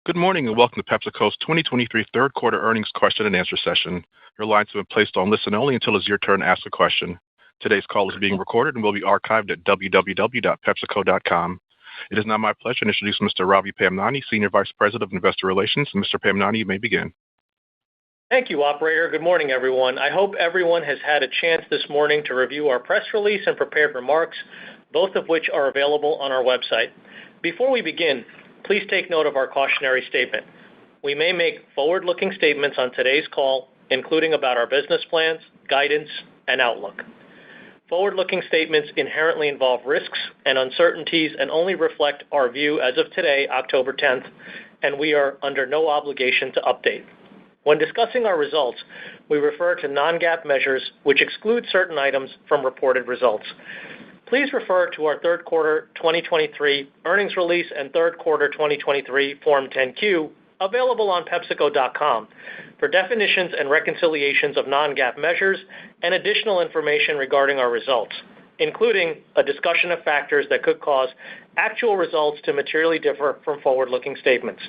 Good morning and welcome to PepsiCo's 2023 third quarter earnings question and answer session. Your lines have been placed on listen only until it's your turn to ask a question. Today's call is being recorded and will be archived at www.pepsico.com. It is now my pleasure to introduce Mr. Ravi Pamnani, Senior Vice President of Investor Relations. Mr. Pamnani, you may begin. Thank you, operator. Good morning, everyone. I hope everyone has had a chance this morning to review our press release and prepared remarks, both of which are available on our website. Before we begin, please take note of our cautionary statement. We may make forward-looking statements on today's call, including about our business plans, guidance, and outlook. Forward-looking statements inherently involve risks and uncertainties and only reflect our view as of today, October 10th, and we are under no obligation to update. When discussing our results, we refer to non-GAAP measures, which exclude certain items from reported results. Please refer to our third quarter 2023 earnings release and third quarter 2023 Form 10-Q, available on PepsiCo.com, for definitions and reconciliations of non-GAAP measures and additional information regarding our results, including a discussion of factors that could cause actual results to materially differ from forward-looking statements.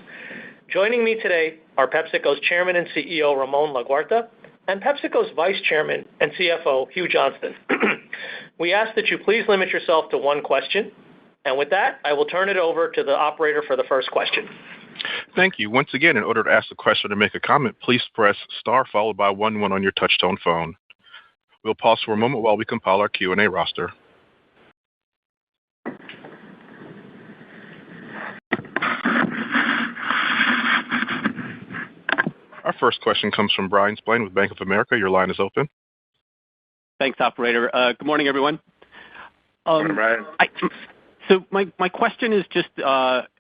Joining me today are PepsiCo's Chairman and CEO, Ramon Laguarta, and PepsiCo's Vice Chairman and CFO, Hugh Johnston. We ask that you please limit yourself to one question. And with that, I will turn it over to the operator for the first question. Thank you. Once again, in order to ask a question or make a comment, please press star followed by 11 on your touchtone phone. We'll pause for a moment while we compile our Q&A roster. Our first question comes from Bryan Spillane with Bank of America. Your line is open. Thanks, operator. Good morning, everyone. Good morning, Brian. So my question is just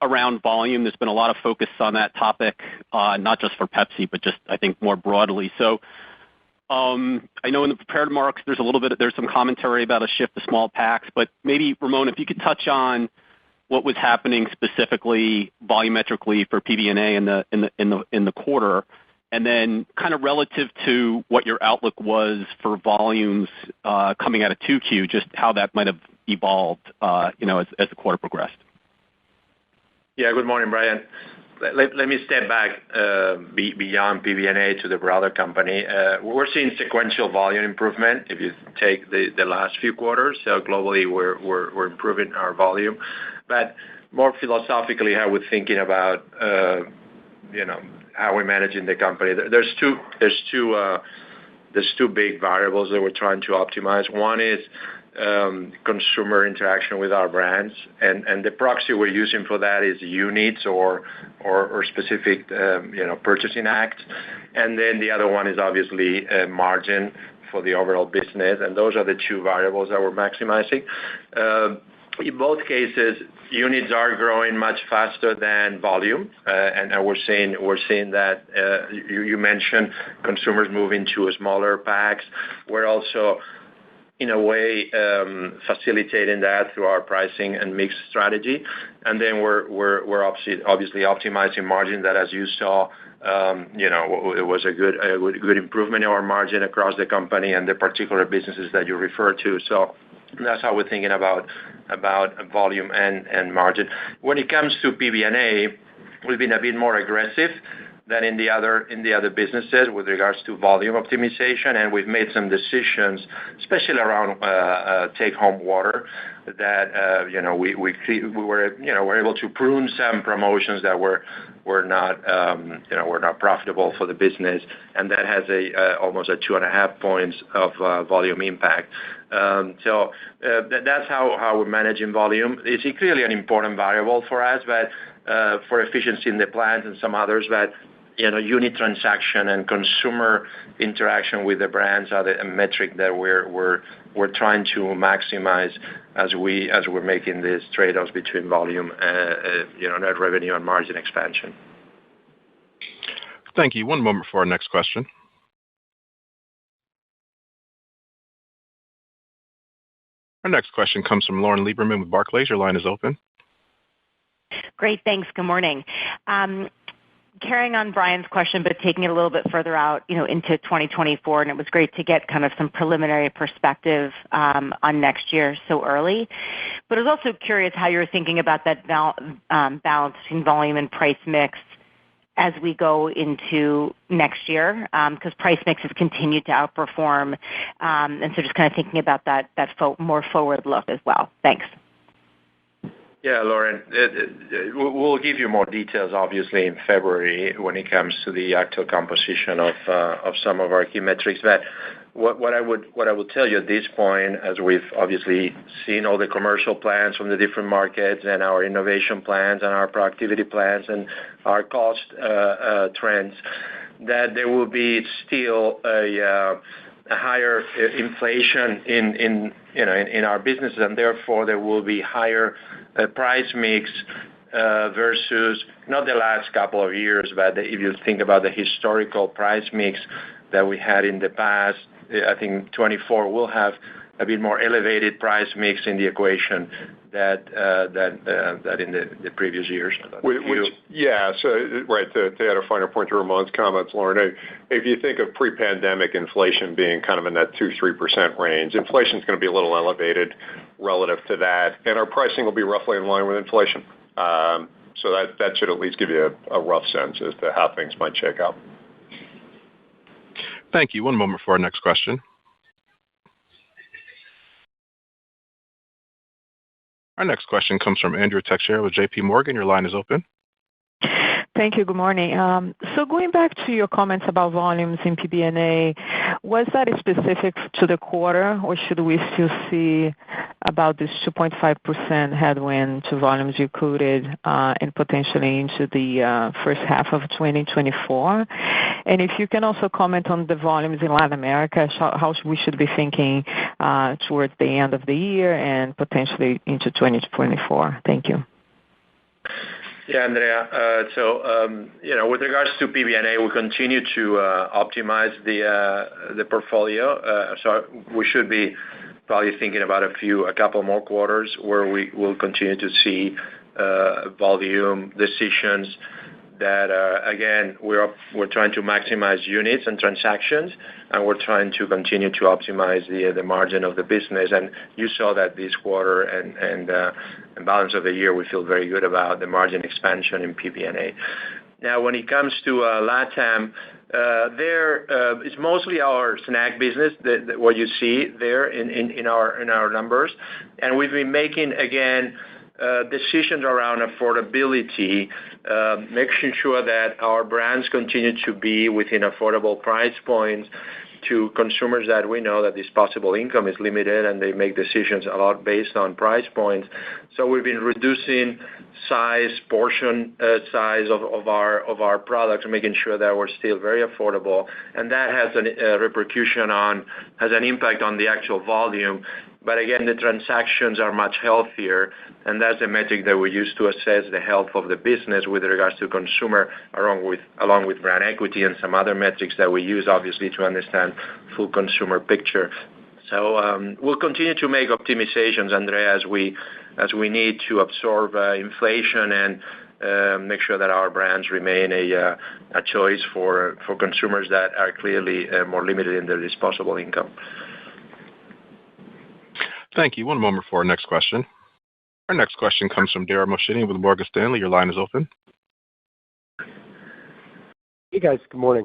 around volume. There's been a lot of focus on that topic, not just for Pepsi, but just I think more broadly. So I know in the prepared remarks there's some commentary about a shift to small packs, but maybe Ramon, if you could touch on what was happening specifically volumetrically for PBNA in the quarter, and then kind of relative to what your outlook was for volumes coming out of 2Q, just how that might have evolved, as the quarter progressed. Yeah, good morning, Brian. Let me step back beyond PBNA to the broader company. We're seeing sequential volume improvement if you take the last few quarters. So globally, we're improving our volume. But more philosophically, how we're thinking about how we're managing the company. There's two big variables that we're trying to optimize. One is consumer interaction with our brands, and the proxy we're using for that is units or specific purchasing acts. And then the other one is obviously margin for the overall business, and those are the two variables that we're maximizing. In both cases, units are growing much faster than volume, and we're seeing that you mentioned consumers moving to smaller packs. We're also, in a way, facilitating that through our pricing and mix strategy, and then we're obviously optimizing margin. That, as you saw, it was a good improvement in our margin across the company and the particular businesses that you referred to. So that's how we're thinking about volume and margin. When it comes to PBNA, we've been a bit more aggressive than in the other businesses with regards to volume optimization, and we've made some decisions, especially around take-home water, that we were able to prune some promotions that were not profitable for the business, and that has almost 2.5 points of volume impact. So that's how we're managing volume. It's clearly an important variable for us, but for efficiency in the plants and some others, but unit transaction and consumer interaction with the brands are the metric that we're trying to maximize as we're making these trade-offs between volume, net revenue and margin expansion. Thank you. One moment for our next question. Our next question comes from Lauren Lieberman with Barclays. Your line is open. Great, thanks. Good morning. Carrying on Brian's question, but taking it a little bit further out, into 2024, and it was great to get kind of some preliminary perspective on next year so early. But I was also curious how you're thinking about that balance between volume and price mix as we go into next year? Because price mix has continued to outperform. And so just kind of thinking about that more forward look as well. Thanks. Yeah, Lauren, we'll give you more details, obviously, in February when it comes to the actual composition of some of our key metrics. But what I would tell you at this point, as we've obviously seen all the commercial plans from the different markets and our innovation plans and our productivity plans and our cost trends, that there will be still a higher inflation in our businesses, and therefore there will be higher price mix versus not the last couple of years, but if you think about the historical price mix that we had in the past, I think 24 will have a bit more elevated price mix in the equation that in the previous years. Yeah, so right, to add a finer point to Ramon's comments, Lauren, if you think of pre-pandemic inflation being kind of in that 2-3% range, inflation is going to be a little elevated relative to that, and our pricing will be roughly in line with inflation. So that should at least give you a rough sense as to how things might shake out. Thank you. One moment for our next question. Our next question comes from Andrea Teixeira with J.P. Morgan. Your line is open. Thank you. Good morning. So going back to your comments about volumes in PBNA, was that specific to the quarter, or should we still see about this 2.5% headwind to volumes you quoted and potentially into the first half of 2024? And if you can also comment on the volumes in Latin America, how we should be thinking towards the end of the year and potentially into 2024. Thank you. Yeah, Andrea. With regards to PBNA, we continue to optimize the portfolio. So we should be probably thinking about a couple more quarters where we will continue to see volume decisions that, again, we're trying to maximize units and transactions, and we're trying to continue to optimize the margin of the business. And you saw that this quarter and balance of the year, we feel very good about the margin expansion in PBNA. Now, when it comes to LATAM, it's mostly our snack business, what you see there in our numbers. And we've been making, again, decisions around affordability, making sure that our brands continue to be within affordable price points to consumers that we know that disposable income is limited, and they make decisions a lot based on price points. So we've been reducing portion size of our products, making sure that we're still very affordable, and that has an impact on the actual volume. But again, the transactions are much healthier, and that's the metric that we use to assess the health of the business with regards to consumer, along with brand equity and some other metrics that we use, obviously, to understand full consumer picture. So we'll continue to make optimizations, Andrea, as we need to absorb inflation and make sure that our brands remain a choice for consumers that are clearly more limited in their disposable income. Thank you. One moment for our next question. Our next question comes from Dara Mohsenian with Morgan Stanley. Your line is open. Hey, guys. Good morning.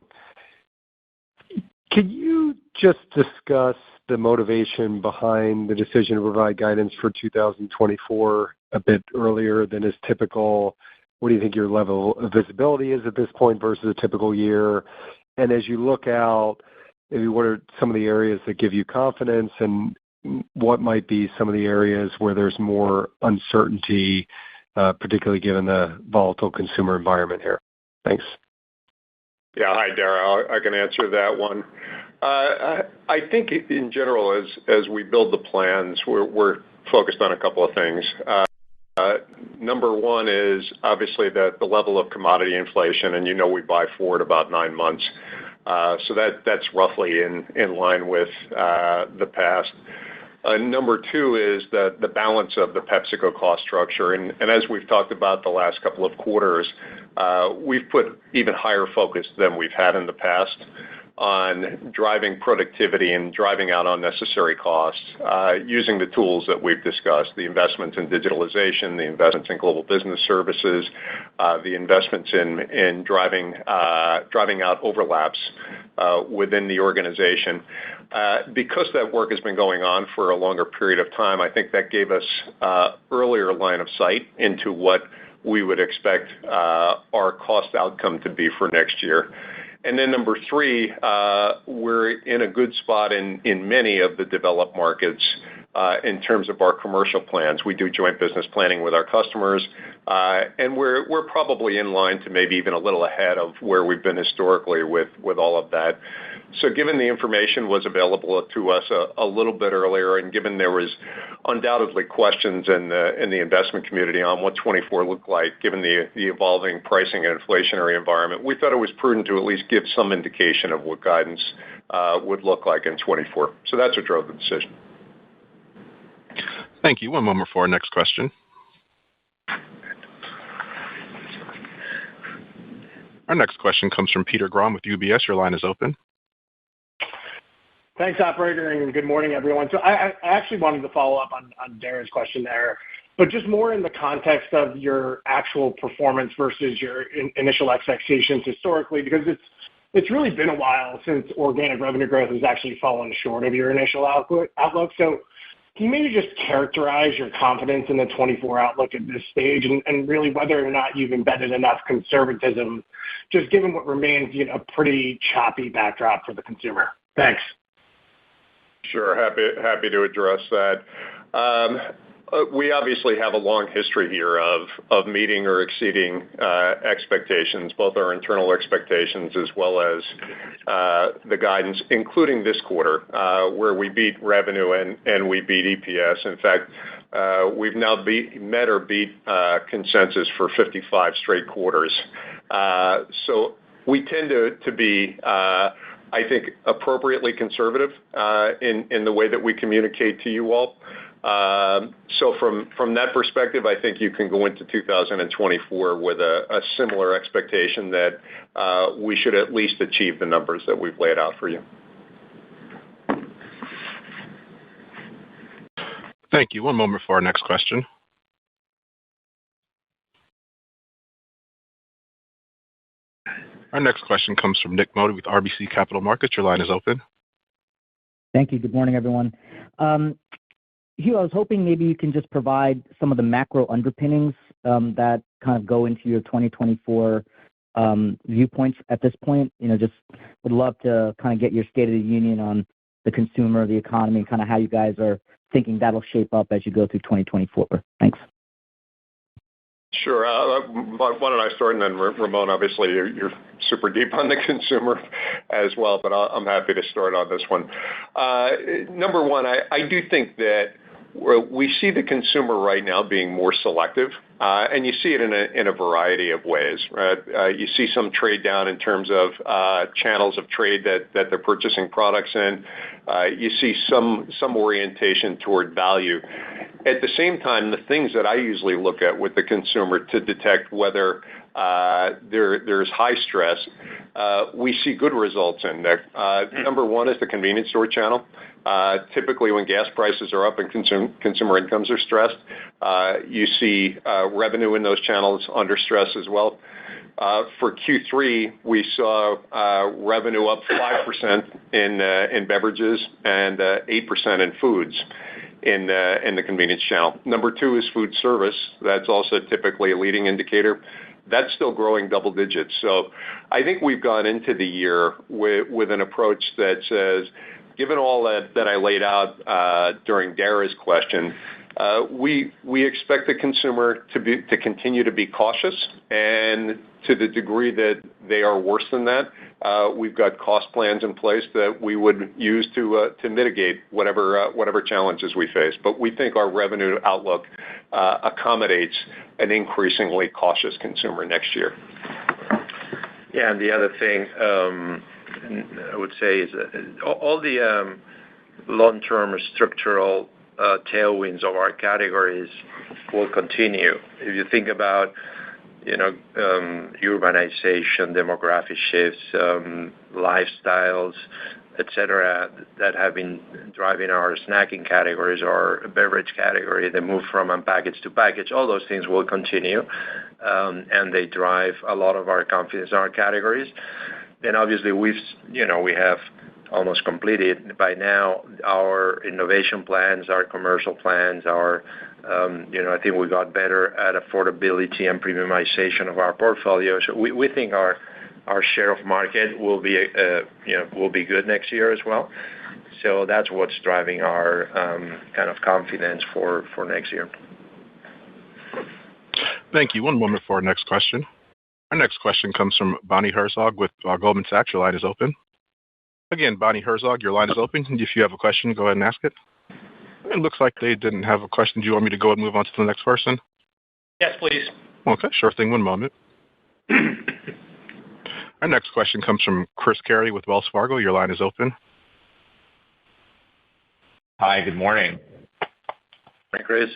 Could you just discuss the motivation behind the decision to provide guidance for 2024 a bit earlier than is typical? What do you think your level of visibility is at this point versus a typical year? And as you look out, maybe what are some of the areas that give you confidence, and what might be some of the areas where there's more uncertainty, particularly given the volatile consumer environment here? Thanks. Yeah. Hi, Dara. I can answer that one. I think in general, as we build the plans, we're focused on a couple of things. Number one is obviously the level of commodity inflation, and we buy forward about 9 months. So that's roughly in line with the past. Number two is the balance of the PepsiCo cost structure. And as we've talked about the last couple of quarters, we've put even higher focus than we've had in the past on driving productivity and driving out unnecessary costs, using the tools that we've discussed, the investments in digitalization, the investments in global business services, the investments in driving out overlaps within the organization. Because that work has been going on for a longer period of time, I think that gave us earlier line of sight into what we would expect our cost outcome to be for next year. And then number three, we're in a good spot in many of the developed markets in terms of our commercial plans. We do joint business planning with our customers, and we're probably in line to maybe even a little ahead of where we've been historically with all of that. So given the information was available to us a little bit earlier, and given there was undoubtedly questions in the investment community on what 24 looked like, given the evolving pricing and inflationary environment, we thought it was prudent to at least give some indication of what guidance would look like in 24. So that's what drove the decision. Thank you. One moment for our next question. Our next question comes from Peter Grom with UBS. Your line is open. Thanks, operator, and good morning, everyone. So I actually wanted to follow up on Dara's question there, but just more in the context of your actual performance versus your initial expectations historically, because it's really been a while since organic revenue growth has actually fallen short of your initial outlook. So can you maybe just characterize your confidence in the 24 outlook at this stage, and really whether or not you've embedded enough conservatism, just given what remains a pretty choppy backdrop for the consumer? Thanks. Sure, happy to address that. We obviously have a long history here of meeting or exceeding expectations, both our internal expectations as well as the guidance, including this quarter, where we beat revenue and we beat EPS. In fact, we've now met or beat consensus for 55 straight quarters. So we tend to be, I think, appropriately conservative in the way that we communicate to you all. So from that perspective, I think you can go into 2024 with a similar expectation that we should at least achieve the numbers that we've laid out for you. Thank you. One moment for our next question. Our next question comes from Nik Modi with RBC Capital Markets. Your line is open. Thank you. Good morning, everyone. Hugh, I was hoping maybe you can just provide some of the macro underpinnings that kind of go into your 2024 viewpoints at this point. Just would love to kind of get your state of the union on the consumer, the economy, kind of how you guys are thinking that'll shape up as you go through 2024. Thanks. Sure. Why don't I start, and then Ramon, obviously, you're super deep on the consumer as well, but I'm happy to start on this one. Number one, I do think that we see the consumer right now being more selective, and you see it in a variety of ways, right? You see some trade down in terms of channels of trade that they're purchasing products in. You see some orientation toward value. At the same time, the things that I usually look at with the consumer to detect whether there's high stress, we see good results in there. Number one is the convenience store channel. Typically, when gas prices are up and consumer incomes are stressed, you see revenue in those channels under stress as well. For Q3, we saw revenue up 5% in beverages and 8% in foods in the convenience channel. Number two is food service. That's also typically a leading indicator. That's still growing double digits. So I think we've gone into the year with an approach that says, given all that I laid out during Dara's question, we expect the consumer to continue to be cautious, and to the degree that they are worse than that, we've got cost plans in place that we would use to mitigate whatever challenges we face. But we think our revenue outlook accommodates an increasingly cautious consumer next year. Yeah, and the other thing I would say is all the long-term structural tailwinds of our categories will continue. If you think about urbanization, demographic shifts, lifestyles, etc., that have been driving our snacking categories or beverage category. The move from unpackaged to packaged, all those things will continue, and they drive a lot of our confidence in our categories. Then obviously we have almost completed by now our innovation plans, our commercial plans, I think we got better at affordability and premiumization of our portfolio. So we think our share of market will be good next year as well. So that's what's driving our kind of confidence for next year. Thank you. One moment for our next question. Our next question comes from Bonnie Herzog with Goldman Sachs. Your line is open. Again, Bonnie Herzog, your line is open. If you have a question, go ahead and ask it. It looks like they didn't have a question. Do you want me to go ahead and move on to the next person? Yes, please. Okay, sure thing. One moment. Our next question comes from Chris Carey with Wells Fargo. Your line is open. Hi, good morning. Hi, Chris.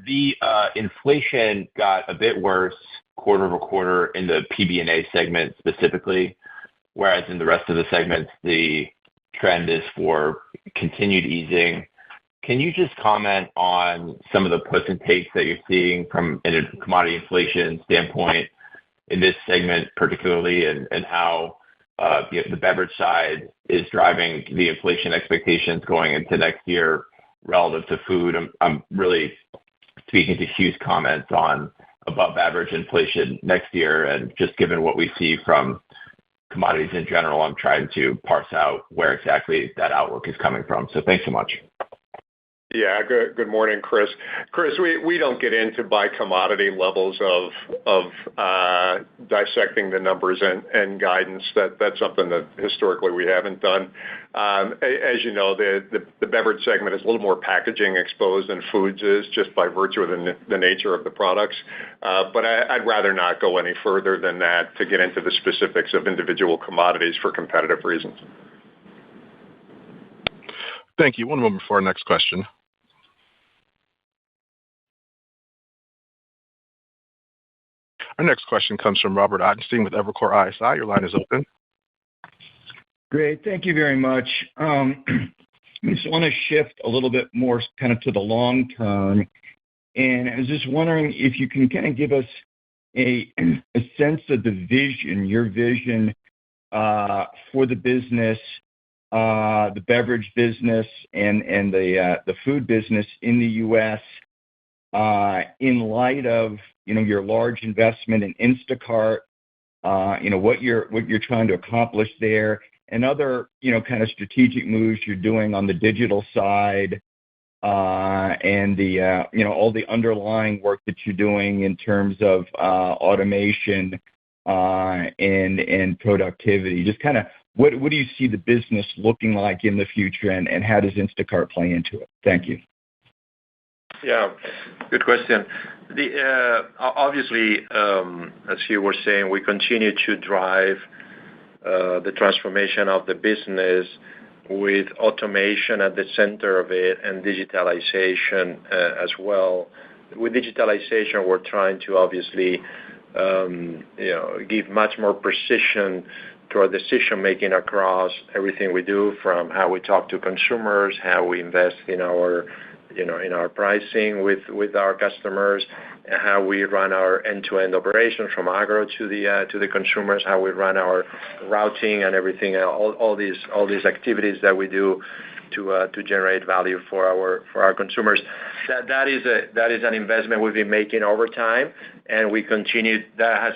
The inflation got a bit worse quarter-over-quarter in the PB&A segment specifically, whereas in the rest of the segments, the trend is for continued easing. Can you just comment on some of the puts and takes that you're seeing from a commodity inflation standpoint in this segment particularly, and how the beverage side is driving the inflation expectations going into next year relative to food? I'm really speaking to Hugh's comments on above average inflation next year, and just given what we see from commodities in general, I'm trying to parse out where exactly that outlook is coming from. So thanks so much. Yeah, good morning, Chris. Chris, we don't get into by commodity levels of dissecting the numbers and guidance. That's something that historically we haven't done. As you know, the beverage segment is a little more packaging exposed than foods is, just by virtue of the nature of the products. But I'd rather not go any further than that to get into the specifics of individual commodities for competitive reasons. Thank you. One moment for our next question. Our next question comes from Robert Ottenstein with Evercore ISI. Your line is open. Great. Thank you very much. I just want to shift a little bit more kind of to the long term. And I was just wondering if you can kind of give us a sense of the vision, your vision for the business, the beverage business and the food business in the U.S. In light of your large investment in Instacart, what you're trying to accomplish there, and other kind of strategic moves you're doing on the digital side, and all the underlying work that you're doing in terms of automation and productivity. Just kind of what do you see the business looking like in the future, and how does Instacart play into it? Thank you. Yeah, good question. Obviously, as you were saying, we continue to drive the transformation of the business with automation at the center of it and digitalization as well. With digitalization, we're trying to obviously give much more precision to our decision making across everything we do, from how we talk to consumers, how we invest in our pricing with our customers, how we run our end-to-end operations from agro to the consumers, how we run our routing and everything, all these activities that we do to generate value for our consumers. That is an investment we've been making over time, and we continue. That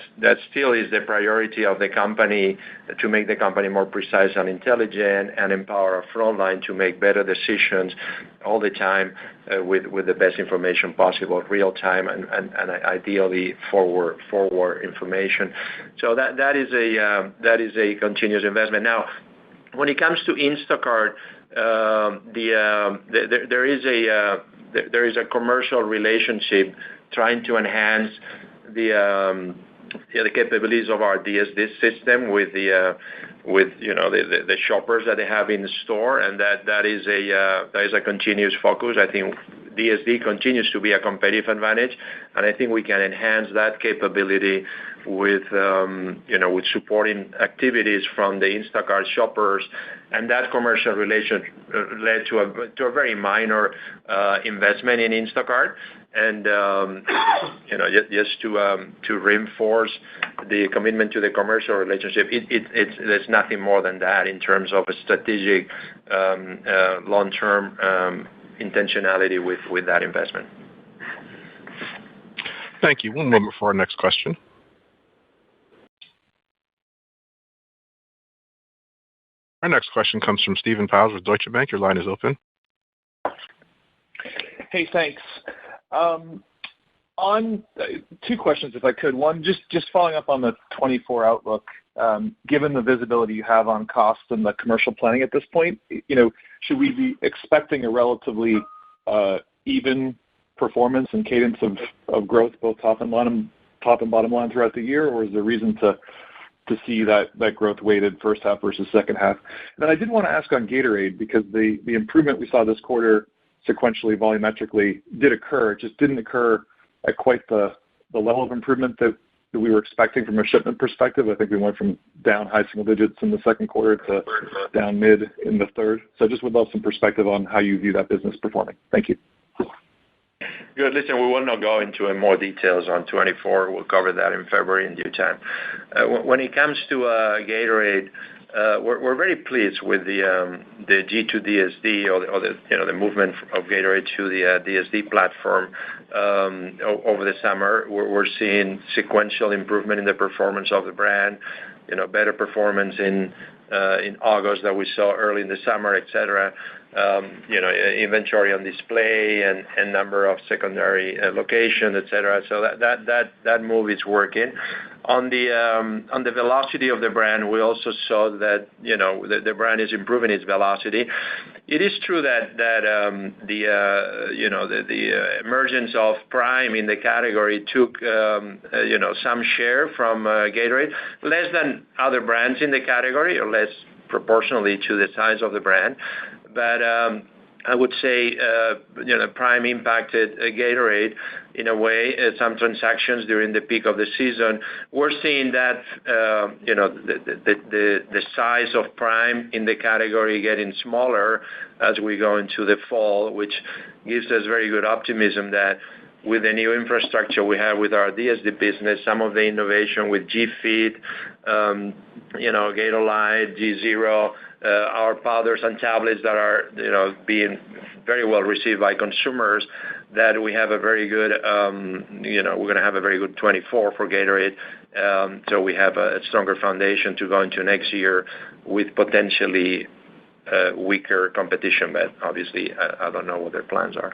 still is the priority of the company, to make the company more precise and intelligent, and empower our frontline to make better decisions all the time, with the best information possible, real time, and ideally forward information. So that is a continuous investment. Now, when it comes to Instacart, there is a commercial relationship trying to enhance the capabilities of our DSD system with the shoppers that they have in the store, and that is a continuous focus. I think DSD continues to be a competitive advantage, and I think we can enhance that capability with with supporting activities from the Instacart shoppers, and that commercial relation led to a very minor investment in Instacart, and just to reinforce the commitment to the commercial relationship. There's nothing more than that in terms of a strategic long-term intentionality with that investment. Thank you. One moment for our next question. Our next question comes from Stephen Powers with Deutsche Bank. Your line is open. Hey, thanks. On two questions, if I could. One, just following up on the 24 outlook. Given the visibility you have on costs and the commercial planning at this point, should we be expecting a relatively even performance and cadence of growth, both top and bottom line throughout the year, or is there reason to see that growth weighted first half versus second half? And then I did want to ask on Gatorade, because the improvement we saw this quarter sequentially, volumetrically, did occur. It just didn't occur at quite the level of improvement that we were expecting from a shipment perspective. I think we went from down high single digits in the second quarter to down mid in the third. So I just would love some perspective on how you view that business performing. Thank you. Good. Listen, we will not go into more details on 24. We'll cover that in February in due time. When it comes to Gatorade, we're very pleased with the G2DSD or the movement of Gatorade to the DSD platform over the summer. We're seeing sequential improvement in the performance of the brand, better performance in August that we saw early in the summer, et cetera. Inventory on display and number of secondary locations, et cetera. So that move is working. On the velocity of the brand, we also saw that the brand is improving its velocity. It is true that the emergence of Prime in the category took some share from Gatorade, less than other brands in the category, or less proportionally to the size of the brand. But I would say Prime impacted Gatorade in a way, some transactions during the peak of the season. We're seeing that the size of Prime in the category getting smaller as we go into the fall, which gives us very good optimism that with the new infrastructure we have with our DSD business, some of the innovation with G-Fit, Gatorade, G-Zero, our powders and tablets that are being very well received by consumers, that we have a very good we're going to have a very good 24 for Gatorade. So we have a stronger foundation to go into next year with potentially weaker competition, but obviously I don't know what their plans are.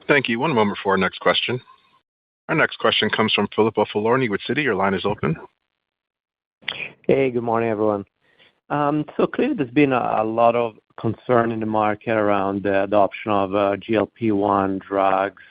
Thank you. One moment for our next question. Our next question comes from Filippo Falorni with Citi. Your line is open. Hey, good morning, everyone. So clearly there's been a lot of concern in the market around the adoption of GLP-1 drugs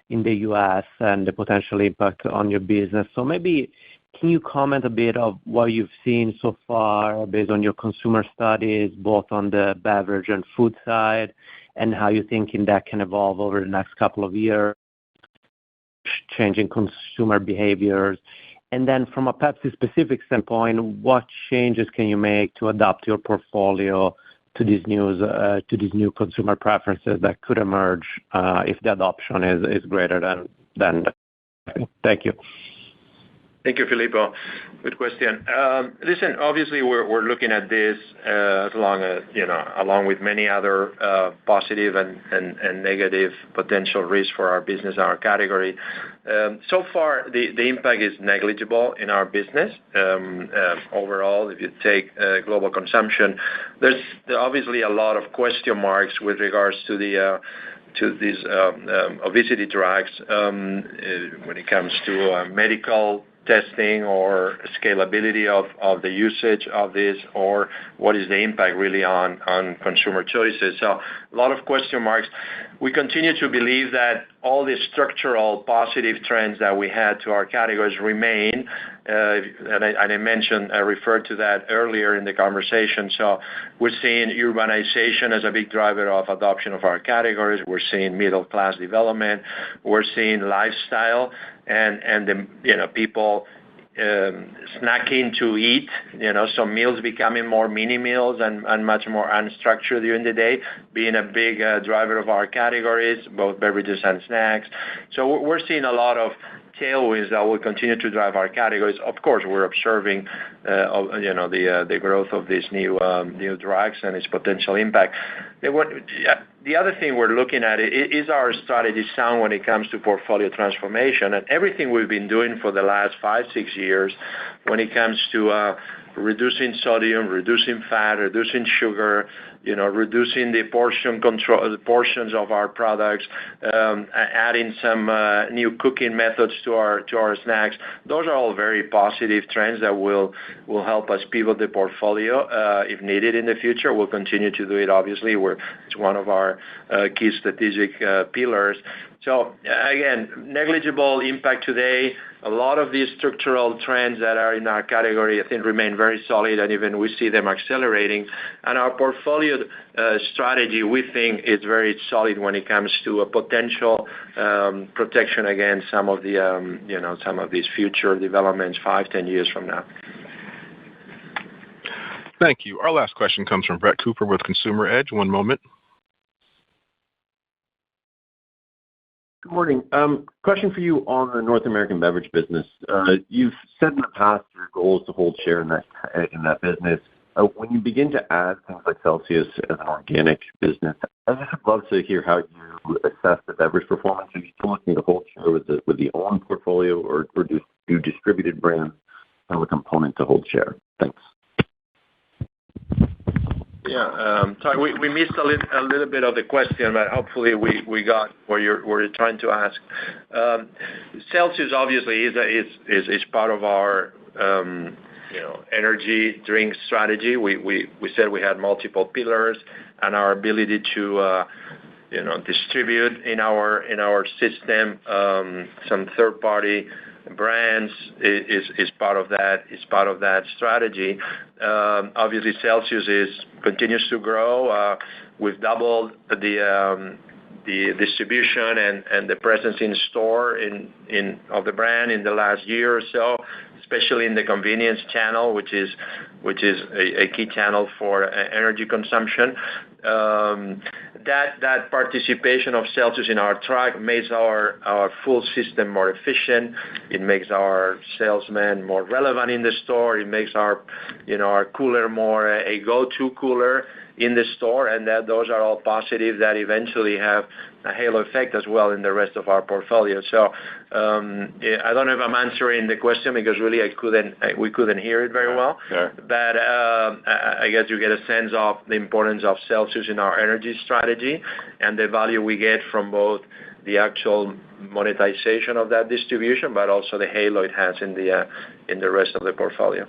in the U.S. and the potential impact on your business. So maybe can you comment a bit of what you've seen so far based on your consumer studies, both on the beverage and food side, and how you're thinking that can evolve over the next couple of years, changing consumer behaviors? And then from a Pepsi specific standpoint, what changes can you make to adapt your portfolio to these new consumer preferences that could emerge if the adoption is greater than? Thank you. Thank you, Filippo. Good question. Listen, obviously we're looking at this along with many other positive and negative potential risks for our business, our category. So far, the impact is negligible in our business. Overall, if you take global consumption, there's obviously a lot of question marks with regards to these obesity drugs when it comes to medical testing or scalability of the usage of this, or what is the impact really on consumer choices. So a lot of question marks. we continue to believe that all the structural positive trends that we had to our categories remain. I referred to that earlier in the conversation. So we're seeing urbanization as a big driver of adoption of our categories. We're seeing middle class development. We're seeing lifestyle and the people snacking to eat, so meals becoming more mini meals and much more unstructured during the day, being a big driver of our categories, both beverages and snacks. So we're seeing a lot of tailwinds that will continue to drive our categories. Of course, we're observing, the growth of these new drugs and its potential impact. The other thing we're looking at is our strategy sound when it comes to portfolio transformation, and everything we've been doing for the last 5-6 years when it comes to reducing sodium, reducing fat, reducing sugar, reducing the portions of our products, adding some new cooking methods to our snacks. Those are all very positive trends that will help us pivot the portfolio if needed in the future. We'll continue to do it, obviously. It's one of our key strategic pillars. So again, negligible impact today. A lot of these structural trends that are in our category, I think, remain very solid, and even we see them accelerating. And our portfolio strategy, we think, is very solid when it comes to a potential protection against some of these future developments 5-10 years from now. Thank you. Our last question comes from Brett Cooper with Consumer Edge. One moment. Good morning. Question for you on the North American beverage business. You've said in the past your goal is to hold share in that business. When you begin to add things like Celsius as an organic business, I'd just love to hear how you assess the beverage performance. Are you still looking to hold share with the own portfolio, or do distributed brands have a component to hold share? Thanks. Yeah. Sorry, we missed a little bit of the question, but hopefully we got what you're trying to ask. Celsius obviously is part of our energy drink strategy. We said we had multiple pillars, and our ability to distribute in our system some third-party brands is part of that strategy. Obviously, Celsius continues to grow. We've doubled the distribution and the presence in store of the brand in the last year or so, especially in the convenience channel, which is a key channel for energy consumption. That participation of Celsius in our track makes our full system more efficient. It makes our salesmen more relevant in the store. It makes our cooler more a go-to cooler in the store, and those are all positive that eventually have a halo effect as well in the rest of our portfolio. So I don't know if I'm answering the question because really we couldn't hear it very well. Sure. But I guess you get a sense of the importance of Celsius in our energy strategy and the value we get from both the actual monetization of that distribution, but also the halo it has in the rest of the portfolio.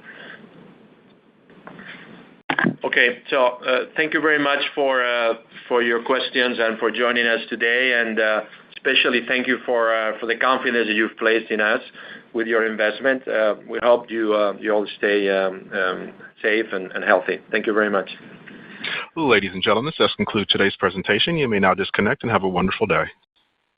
Okay, so thank you very much for your questions and for joining us today, and especially thank you for the confidence that you've placed in us with your investment. We hope you all stay safe and healthy. Thank you very much. Ladies and gentlemen, this does conclude today's presentation. You may now disconnect and have a wonderful day.